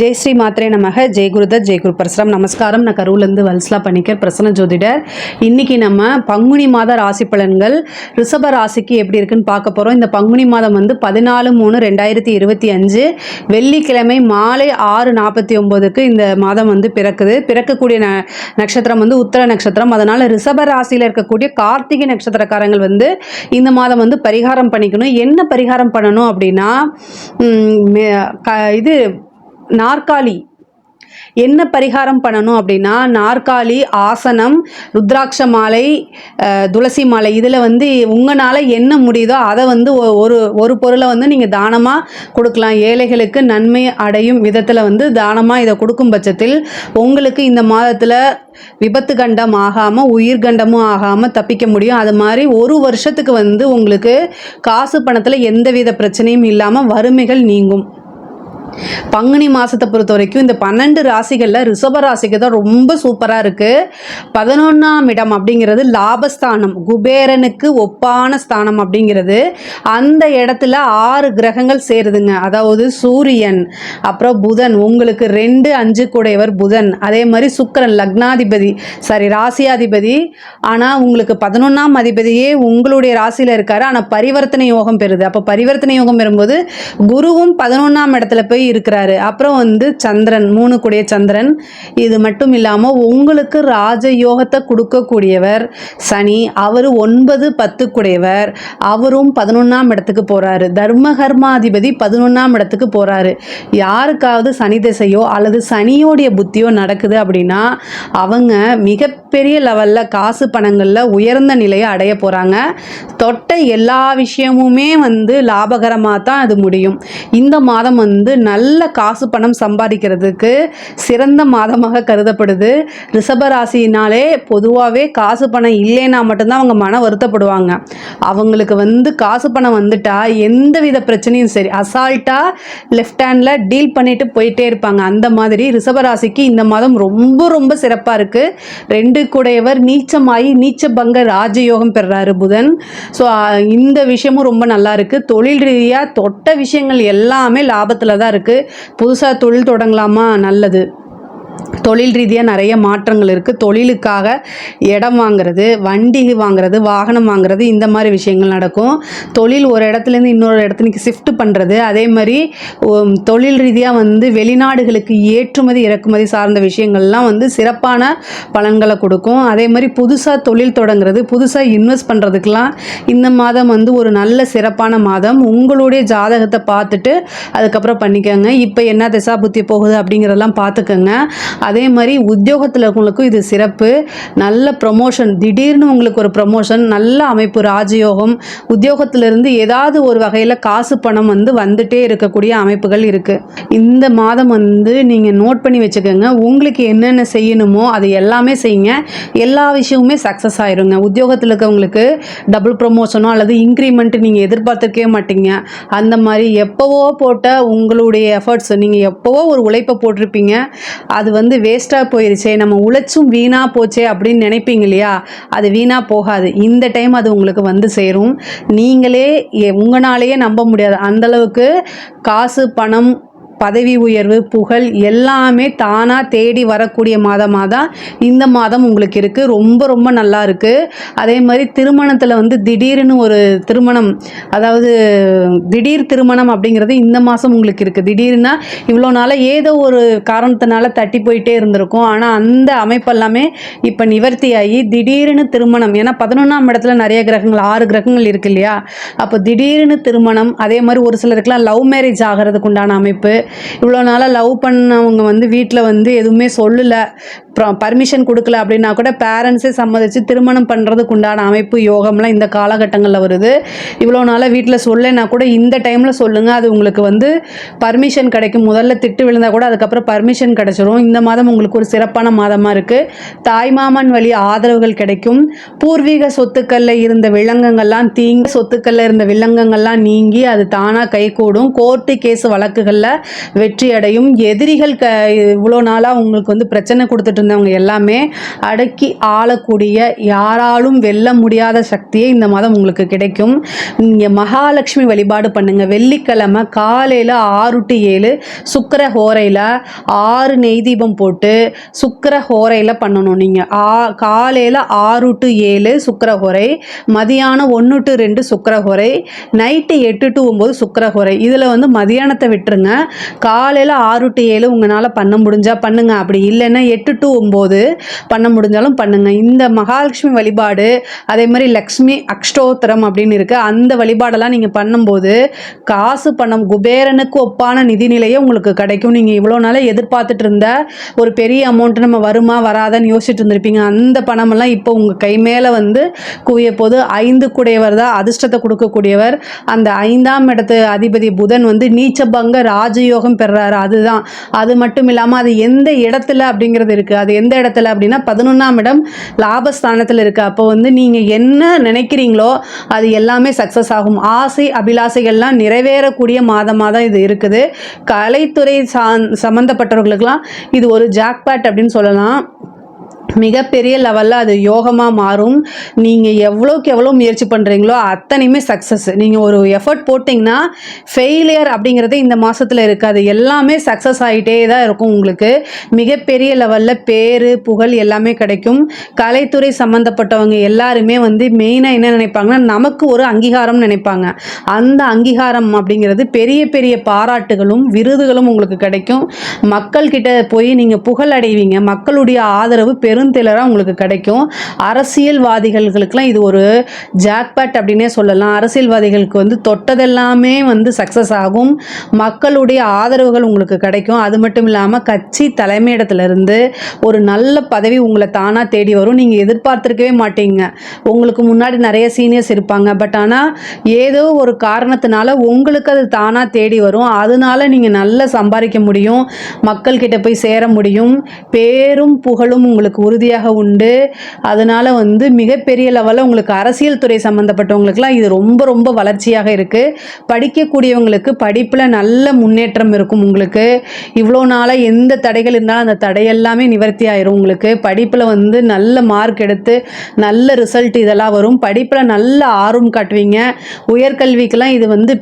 ஜெய் ஸ்ரீ மாத்ரே நமக. ஜெய் குருதத், ஜெய் குரு பரசுராம். நமஸ்காரம். நான் கரூர்லேருந்து வல்சலா பண்ணிக்கர், பிரசன்ன ஜோதிடர். இன்றைக்கி நம்ம பங்குனி மாத ராசி பலன்கள் ரிஷப ராசிக்கு எப்படி இருக்குன்னு பார்க்க போகிறோம். இந்த பங்குனி மாதம் வந்து 14/3/2025 வெள்ளிக்கிழமை மாலை 6:49க்கு இந்த மாதம் வந்து பிறக்கக்கூடிய நட்சத்திரம் வந்து உத்தர நட்சத்திரம். அதனால் ரிஷப ராசியில் இருக்கக்கூடிய கார்த்திகை நட்சத்திரக்காரங்கள் வந்து இந்த மாதம் வந்து பரிகாரம் பண்ணிக்கணும். என்ன பரிகாரம் பண்ணணும் அப்படின்னா, இது நாற்காலி என்ன பரிகாரம் பண்ணணும் அப்படின்னா, நாற்காலி, ஆசனம், ருத்ராட்ச மாலை, துளசி மாலை, இதில் வந்து உங்களால் என்ன முடியுதோ அதை வந்து ஒரு பொருளை வந்து நீங்கள் தானமாக கொடுக்கலாம். ஏழைகளுக்கு நன்மை அடையும் விதத்தில் வந்து தானமாக இதை கொடுக்கும் பட்சத்தில் உங்களுக்கு இந்த மாதத்தில் விபத்து கண்டம் ஆகாமல் உயிர்கண்டமும் ஆகாமல் தப்பிக்க முடியும். அது மாதிரி ஒரு வருஷத்துக்கு வந்து உங்களுக்கு காசு பணத்தில் எந்தவித பிரச்சனையும் இல்லாமல் வறுமைகள் நீங்கும். பங்குனி மாதத்தை பொறுத்த வரைக்கும் இந்த 12 ராசிகளில் ரிஷப ராசிக்கு தான் ரொம்ப சூப்பராக இருக்குது. 11ஆம் இடம் அப்படிங்கிறது லாபஸ்தானம், குபேரனுக்கு ஒப்பான ஸ்தானம் அப்படிங்கிறது. அந்த இடத்துல 6 கிரகங்கள் சேருதுங்க. அதாவது சூரியன், அப்புறம் புதன், உங்களுக்கு 2, 5 கூடையவர் புதன், அதே மாதிரி சுக்கிரன் லக்னாதிபதி ராசியாதிபதி. ஆனால் உங்களுக்கு 11ஆம் அதிபதியே உங்களுடைய ராசியில் இருக்காரு. ஆனால் பரிவர்த்தனை யோகம் பெறுது. அப்போ பரிவர்த்தனை யோகம் பெறும்போது குருவும் 11ஆம் இடத்துல போய் இருக்கிறாரு. அப்புறம் வந்து சந்திரன், 3 கூடிய சந்திரன். இது மட்டும் இல்லாமல் உங்களுக்கு ராஜயோகத்தை கொடுக்கக்கூடியவர் சனி, அவர் 9, 10 கூடையவர், அவரும் 11ஆம் இடத்துக்கு போறாரு. தர்மகர்மாதிபதி 11ஆம் இடத்துக்கு போறாரு. யாருக்காவது சனி திசையோ அல்லது சனியோடைய புத்தியோ நடக்குது அப்படின்னா அவங்க மிகப்பெரிய லெவலில் காசு பணங்களில் உயர்ந்த நிலையை அடைய போகிறாங்க. தொட்ட எல்லா விஷயமுமே வந்து லாபகரமாக தான் அது முடியும். இந்த மாதம் வந்து நல்ல காசு பணம் சம்பாதிக்கிறதுக்கு சிறந்த மாதமாக கருதப்படுது. ரிஷபராசினாலே பொதுவாகவே காசு பணம் இல்லைன்னா மட்டும்தான் அவங்க மன வருத்தப்படுவாங்க. அவங்களுக்கு வந்து காசு பணம் வந்துட்டா எந்தவித பிரச்சனையும் சரி அசால்ட்டாக லெஃப்ட் ஹேண்டில் டீல் பண்ணிட்டு போயிட்டே இருப்பாங்க. அந்த மாதிரி ரிஷபராசிக்கு இந்த மாதம் ரொம்ப ரொம்ப சிறப்பாக இருக்குது. 2 கூடையவர் நீச்சமாகி நீச்ச பங்க ராஜயோகம் பெறாரு புதன். ஸோ இந்த விஷயமும் ரொம்ப நல்லா இருக்குது. தொழில் ரீதியாக தொட்ட விஷயங்கள் எல்லாமே லாபத்தில் தான் இருக்குது. புதுசாக தொழில் தொடங்கலாமா? நல்லது. தொழில் ரீதியாக நிறைய மாற்றங்கள் இருக்குது. தொழிலுக்காக இடம் வாங்கிறது, வண்டி வாங்கிறது, வாகனம் வாங்கிறது, இந்த மாதிரி விஷயங்கள் நடக்கும். தொழில் ஒரு இடத்துலேருந்து இன்னொரு இடத்துக்கு ஷிஃப்ட் பண்ணுறது, அதே மாதிரி தொழில் ரீதியாக வந்து வெளிநாடுகளுக்கு ஏற்றுமதி இறக்குமதி சார்ந்த விஷயங்கள்லாம் வந்து சிறப்பான பலன்களை கொடுக்கும். அதே மாதிரி புதுசாக தொழில் தொடங்குறது, புதுசாக இன்வெஸ்ட் பண்ணுறதுக்கெலாம் இந்த மாதம் வந்து ஒரு நல்ல சிறப்பான மாதம். உங்களுடைய ஜாதகத்தை பார்த்துட்டு அதுக்கப்புறம் பண்ணிக்கோங்க. இப்போ என்ன திசா புத்தி போகுது அப்படிங்கிறதெல்லாம் பார்த்துக்கோங்க. அதே மாதிரி உத்தியோகத்தில் இருக்கவங்களுக்கும் இது சிறப்பு. நல்ல ப்ரமோஷன், திடீர்னு உங்களுக்கு ஒரு ப்ரமோஷன், நல்ல அமைப்பு, ராஜயோகம். உத்தியோகத்திலிருந்து ஏதாவது ஒரு வகையில் காசு பணம் வந்து வந்துட்டே இருக்கக்கூடிய அமைப்புகள் இருக்குது. இந்த மாதம் வந்து நீங்கள் நோட் பண்ணி வச்சுக்கோங்க. உங்களுக்கு என்னென்ன செய்யணுமோ அது எல்லாமே செய்யுங்க. எல்லா விஷயமுமே சக்ஸஸ் ஆயிருங்க. உத்தியோகத்தில் இருக்கவங்களுக்கு டபுள் ப்ரமோஷனோ அல்லது இன்க்ரிமெண்ட் நீங்கள் எதிர்பார்த்துருக்கவே மாட்டீங்க. அந்த மாதிரி எப்போவோ போட்ட உங்களுடைய எஃபர்ட்ஸ், நீங்கள் எப்போவோ ஒரு உழைப்பை போட்டிருப்பீங்க, அது வந்து வேஸ்ட்டாக போயிருச்சே, நம்ம உழைச்சும் வீணாக போச்சே அப்படின்னு நினைப்பீங்க இல்லையா? அது வீணாக போகாது. இந்த டைம் அது உங்களுக்கு வந்து சேரும். நீங்களே உங்களாலேயே நம்ப முடியாது அந்தளவுக்கு காசு பணம், பதவி உயர்வு, புகழ் எல்லாமே தானாக தேடி வரக்கூடிய மாதமாக தான் இந்த மாதம் உங்களுக்கு இருக்குது. ரொம்ப ரொம்ப நல்லா இருக்குது. அதே மாதிரி திருமணத்தில் வந்து திடீர்னு ஒரு திருமணம், அதாவது திடீர் திருமணம் அப்படிங்கிறது இந்த மாதம் உங்களுக்கு இருக்குது. திடீர்னா இவ்வளோ நாளாக ஏதோ ஒரு காரணத்தினால தட்டி போயிட்டே இருந்திருக்கும். ஆனால் அந்த அமைப்பெல்லாமே இப்போ நிவர்த்தியாகி திடீர்னு திருமணம். ஏன்னா 11ஆம் இடத்துல நிறைய கிரகங்கள், 6 கிரகங்கள் இருக்கு இல்லையா? அப்போ திடீர்னு திருமணம். அதே மாதிரி ஒரு சிலருக்குலாம் லவ் மேரேஜ் ஆகிறதுக்கு உண்டான அமைப்பு. இவ்வளோ நாளாக லவ் பண்ணவங்க வந்து வீட்டில் வந்து எதுவுமே சொல்லலை, பர்மிஷன் கொடுக்கல அப்படின்னா கூட பேரண்ட்ஸே சம்மதிச்சு திருமணம் பண்ணுறதுக்கு உண்டான அமைப்பு, யோகம்லாம் இந்த காலகட்டங்களில் வருது. இவ்வளோ நாளாக வீட்டில் சொல்லலைன்னா கூட இந்த டைமில் சொல்லுங்கள், அது உங்களுக்கு வந்து பர்மிஷன் கிடைக்கும். முதல்ல திட்டு விழுந்தால் கூட அதுக்கப்புறம் பர்மிஷன் கிடைச்சிரும். இந்த மாதம் உங்களுக்கு ஒரு சிறப்பான மாதமாக இருக்குது. தாய்மாமன் வழி ஆதரவுகள் கிடைக்கும். பூர்வீக சொத்துக்களில் இருந்த வில்லங்கங்கள்லாம் சொத்துக்களில் இருந்த வில்லங்கங்கள்லாம் நீங்கி அது தானாக கைகூடும். கோர்ட்டு கேஸ் வழக்குகளில் வெற்றி அடையும். எதிரிகள் இவ்வளோ நாளாக உங்களுக்கு வந்து பிரச்சனை கொடுத்துட்டு இருந்தவங்க எல்லாமே அடக்கி ஆளக்கூடிய, யாராலும் வெல்ல முடியாத சக்தியே இந்த மாதம் உங்களுக்கு கிடைக்கும். நீங்கள் மகாலட்சுமி வழிபாடு பண்ணுங்கள். வெள்ளிக்கிழமை காலையில் 6 to 7 சுக்கிர ஹோரையில் 6 நெய் தீபம் போட்டு சுக்கிர ஹோரையில் பண்ணணும். நீங்கள் காலையில் 6 to 7 சுக்கிர ஹோரை, மதியானம் 1 to 2 சுக்கிர ஹோரை, நைட்டு 8 to 9 சுக்கிர ஹோரை. இதில் வந்து மதியானத்தை விட்டுருங்க. காலையில் 6 to 7 உங்களால் பண்ண முடிஞ்சால் பண்ணுங்கள். அப்படி இல்லைன்னா 8 to 9 பண்ண முடிஞ்சாலும் பண்ணுங்கள். இந்த மகாலட்சுமி வழிபாடு, அதே மாதிரி லக்ஷ்மி அக்ஷோத்திரம் அப்படின்னு இருக்குது, அந்த வழிபாடெல்லாம் நீங்கள் பண்ணும்போது காசு பணம் குபேரனுக்கு ஒப்பான நிதிநிலையே உங்களுக்கு கிடைக்கும். நீங்கள் இவ்வளோ நாளாக எதிர்பார்த்துட்டு இருந்த ஒரு பெரிய அமௌண்ட் நம்ம வருமா வராதான்னு யோசிச்சுட்டு இருந்திருப்பீங்க. அந்த பணமெல்லாம் இப்போ உங்கள் கை மேலே வந்து குவிய போது. 5 கூடையவர் தான் அதிர்ஷ்டத்தை கொடுக்கக்கூடியவர். அந்த 5ஆம் இடத்து அதிபதி புதன் வந்து நீச்சபங்க ராஜயோகம் பெறாரு. அதுதான். அது மட்டும் இல்லாமல் அது எந்த இடத்துல அப்படிங்கிறது இருக்குது. அது எந்த இடத்துல அப்படின்னா 11ஆம் இடம் லாபஸ்தானத்தில் இருக்குது. அப்போ வந்து நீங்கள் என்ன நினைக்கிறீங்களோ அது எல்லாமே சக்ஸஸ் ஆகும். ஆசை அபிலாசைகள்லாம் நிறைவேறக்கூடிய மாதமாக தான் இது இருக்குது. கலைத்துறை சம்மந்தப்பட்டவர்களுக்கெல்லாம் இது ஒரு ஜாக்பாட் அப்படின்னு சொல்லலாம். மிகப்பெரிய லெவலில் அது யோகமாக மாறும். நீங்கள் எவ்வளோக்கு எவ்வளோ முயற்சி பண்ணுறீங்களோ அத்தனையுமே சக்ஸஸ். நீங்கள் ஒரு எஃபர்ட் போட்டிங்கன்னா ஃபெயிலியர் அப்படிங்கிறது இந்த மாதத்தில் இருக்காது. எல்லாமே சக்ஸஸ் ஆகிட்டே தான் இருக்கும். உங்களுக்கு மிகப்பெரிய லெவலில் பேர் புகழ் எல்லாமே கிடைக்கும். கலைத்துறை சம்மந்தப்பட்டவங்க எல்லாருமே வந்து மெயினாக என்ன நினைப்பாங்கன்னா, நமக்கு ஒரு அங்கீகாரம் நினைப்பாங்க. அந்த அங்கீகாரம் அப்படிங்கிறது பெரிய பெரிய பாராட்டுகளும் விருதுகளும் உங்களுக்கு கிடைக்கும். மக்கள்கிட்ட போய் நீங்கள் புகழ் அடைவீங்க. மக்களுடைய ஆதரவு பெருந்திலராக உங்களுக்கு கிடைக்கும். அரசியல்வாதிகளுக்கெல்லாம் இது ஒரு ஜாக்பாட் அப்படின்னே சொல்லலாம். அரசியல்வாதிகளுக்கு வந்து தொட்டதெல்லாமே வந்து சக்ஸஸ் ஆகும். மக்களுடைய ஆதரவுகள் உங்களுக்கு கிடைக்கும். அது மட்டும் இல்லாமல் கட்சி தலைமையிடத்திலிருந்து ஒரு நல்ல பதவி உங்களை தானாக தேடி வரும். நீங்கள் எதிர்பார்த்துருக்கவே மாட்டீங்க. உங்களுக்கு முன்னாடி நிறைய சீனியர்ஸ் இருப்பாங்க. பட் ஆனால் ஏதோ ஒரு காரணத்தினால உங்களுக்கு அது தானாக தேடி வரும். அதனால நீங்கள் நல்லா சம்பாதிக்க முடியும். மக்கள்கிட்ட போய் சேர முடியும். பேரும் புகழும் உங்களுக்கு உறுதியாக உண்டு. அதனால் வந்து மிகப்பெரிய லெவலில் உங்களுக்கு அரசியல் துறை சம்மந்தப்பட்டவங்களுக்குலாம் இது ரொம்ப ரொம்ப வளர்ச்சியாக இருக்குது. படிக்கக்கூடியவங்களுக்கு படிப்பில் நல்ல முன்னேற்றம் இருக்கும். உங்களுக்கு இவ்வளோ நாளாக எந்த தடைகள் இருந்தாலும் அந்த தடையெல்லாமே நிவர்த்தி ஆயிரும். உங்களுக்கு படிப்பில் வந்து நல்ல மார்க் எடுத்து நல்ல ரிசல்ட் இதெல்லாம் வரும். படிப்பில் நல்ல ஆர்வம் காட்டுவீங்க. உயர்கல்விக்கெல்லாம் இது வந்து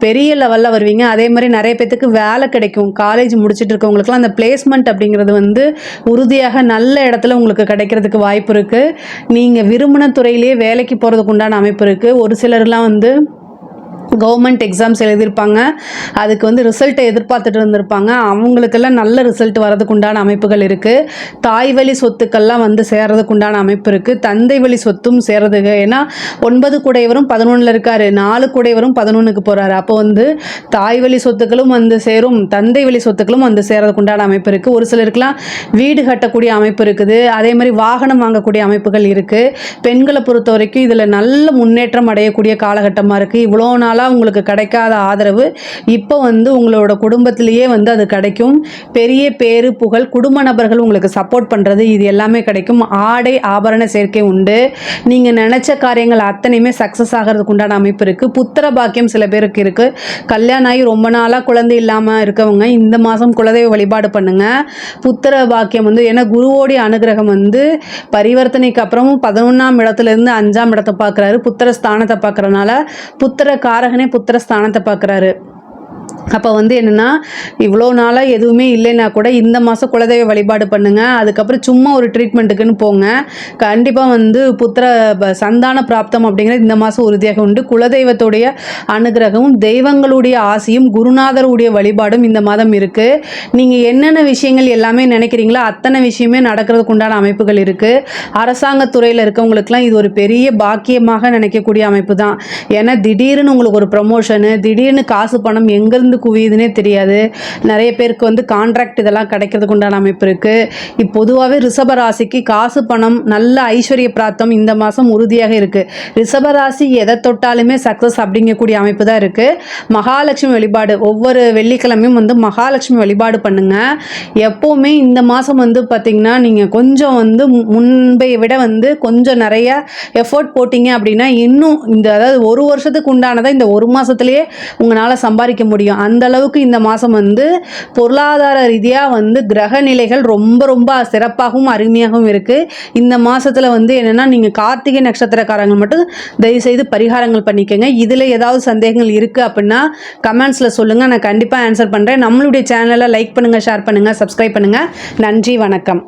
பெரிய லெவலில் வருவீங்க. அதே மாதிரி நிறைய பேத்துக்கு வேலை கிடைக்கும். காலேஜ் முடிச்சுட்டு இருக்கவங்களுக்குலாம் அந்த பிளேஸ்மெண்ட் அப்படிங்கிறது வந்து உறுதியாக நல்ல இடத்துல உங்களுக்கு கிடைக்கிறதுக்கு வாய்ப்பு இருக்குது. நீங்கள் விரும்பின துறையிலேயே வேலைக்கு போகிறதுக்கு உண்டான அமைப்பு இருக்குது. ஒரு சிலர்லாம் வந்து கவர்மெண்ட் எக்ஸாம்ஸ் எழுதியிருப்பாங்க. அதுக்கு வந்து ரிசல்ட்டை எதிர்பார்த்துட்டு இருந்திருப்பாங்க. அவங்களுக்கெல்லாம் நல்ல ரிசல்ட் வரதுக்கு உண்டான அமைப்புகள் இருக்குது. தாய் வழி சொத்துக்கள்லாம் வந்து சேர்றதுக்கு உண்டான அமைப்பு இருக்குது. தந்தை வழி சொத்தும் சேர்றதுக்கு. ஏன்னா 9 கூடையவரும் 11 இருக்கார், 4 கூடையவரும் 11க்கு போகிறாரு. அப்போ வந்து தாய் வழி சொத்துக்களும் வந்து சேரும், தந்தை வழி சொத்துக்களும் வந்து சேர்றதுக்கு உண்டான அமைப்பு இருக்குது. ஒரு சிலருக்குலாம் வீடு கட்டக்கூடிய அமைப்பு இருக்குது. அதே மாதிரி வாகனம் வாங்கக்கூடிய அமைப்புகள் இருக்குது. பெண்களை பொறுத்த வரைக்கும் இதில் நல்ல முன்னேற்றம் அடையக்கூடிய காலகட்டமாக இருக்குது. இவ்வளோ நாளாக உங்களுக்கு கிடைக்காத ஆதரவு இப்போ வந்து உங்களோட குடும்பத்திலேயே வந்து அது கிடைக்கும். பெரிய பேரு புகழ், குடும்ப நபர்கள் உங்களுக்கு சப்போர்ட் பண்ணுறது, இது எல்லாமே கிடைக்கும். ஆடை ஆபரண சேர்க்கை உண்டு. நீங்கள் நினச்ச காரியங்கள் அத்தனையுமே சக்ஸஸ் ஆகிறதுக்கு உண்டான அமைப்பு இருக்குது. புத்திர பாக்கியம் சில பேருக்கு இருக்குது. கல்யாணம் ஆகி ரொம்ப நாளாக குழந்தை இல்லாமல் இருக்கவங்க இந்த மாதம் குலதெய்வ வழிபாடு பண்ணுங்கள். புத்திர பாக்கியம் வந்து ஏன்னா குருவோடைய அனுகிரகம் வந்து பரிவர்த்தனைக்கு அப்புறமும் 11ஆம் இடத்துலேருந்து 5ஆம் இடத்தை பார்க்குறாரு. புத்திர ஸ்தானத்தை பார்க்குறனால புத்திர காரகனே புத்திர ஸ்தானத்தை பார்க்குறாரு. அப்போ வந்து என்னென்னா, இவ்வளோ நாளாக எதுவுமே இல்லைன்னா கூட இந்த மாதம் குலதெய்வ வழிபாடு பண்ணுங்கள். அதுக்கப்புறம் சும்மா ஒரு ட்ரீட்மெண்ட்டுக்குன்னு போங்க. கண்டிப்பாக வந்து புத்திர சந்தான பிராப்தம் அப்படிங்கிறது இந்த மாதம் உறுதியாக உண்டு. குலதெய்வத்துடைய அனுகிரகமும் தெய்வங்களுடைய ஆசையும் குருநாதருடைய வழிபாடும் இந்த மாதம் இருக்குது. நீங்கள் என்னென்ன விஷயங்கள் எல்லாமே நினைக்கிறீங்களோ அத்தனை விஷயமே நடக்கிறதுக்கு உண்டான அமைப்புகள் இருக்குது. அரசாங்கத்துறையில் இருக்கவங்களுக்குலாம் இது ஒரு பெரிய பாக்கியமாக நினைக்கக்கூடிய அமைப்பு தான். ஏன்னா திடீர்னு உங்களுக்கு ஒரு ப்ரமோஷனு, திடீர்னு காசு பணம் எங்கேருந்து குவியுதுன்னே தெரியாது. நிறைய பேருக்கு வந்து கான்ட்ராக்ட் இதெல்லாம் கிடைக்கிறதுக்கு உண்டான அமைப்பு இருக்குது. பொதுவாகவே ரிஷபராசிக்கு காசு பணம் நல்ல ஐஸ்வர்ய பிராப்தம் இந்த மாதம் உறுதியாக இருக்குது. ரிஷபராசி எதை தொட்டாலுமே சக்ஸஸ் அப்படிங்கக்கூடிய அமைப்பு தான் இருக்குது. மகாலட்சுமி வழிபாடு ஒவ்வொரு வெள்ளிக்கிழமையும் வந்து மகாலட்சுமி வழிபாடு பண்ணுங்கள். எப்போவுமே இந்த மாதம் வந்து பார்த்திங்கன்னா நீங்கள் கொஞ்சம் வந்து முன்பை விட வந்து கொஞ்சம் நிறைய எஃபோர்ட் போட்டிங்க அப்படின்னா இன்னும் இந்த அதாவது ஒரு வருஷத்துக்கு உண்டானதை இந்த ஒரு மாதத்துலேயே உங்களால் சம்பாதிக்க முடியும். அந்த அளவுக்கு இந்த மாதம் வந்து பொருளாதார ரீதியாக வந்து கிரக நிலைகள் ரொம்ப ரொம்ப சிறப்பாகவும் அருமையாகவும் இருக்குது. இந்த மாதத்தில் வந்து என்னென்னா நீங்கள் கார்த்திகை நட்சத்திரக்காரங்க மட்டும் தயவுசெய்து பரிகாரங்கள் பண்ணிக்கோங்க. இதில் ஏதாவது சந்தேகங்கள் இருக்குது அப்படின்னா கமெண்ட்ஸில் சொல்லுங்கள், நான் கண்டிப்பாக ஆன்சர் பண்ணுறேன். நம்மளுடைய சேனலை லைக் பண்ணுங்கள், ஷேர் பண்ணுங்கள், சப்ஸ்கிரைப் பண்ணுங்கள். நன்றி, வணக்கம்.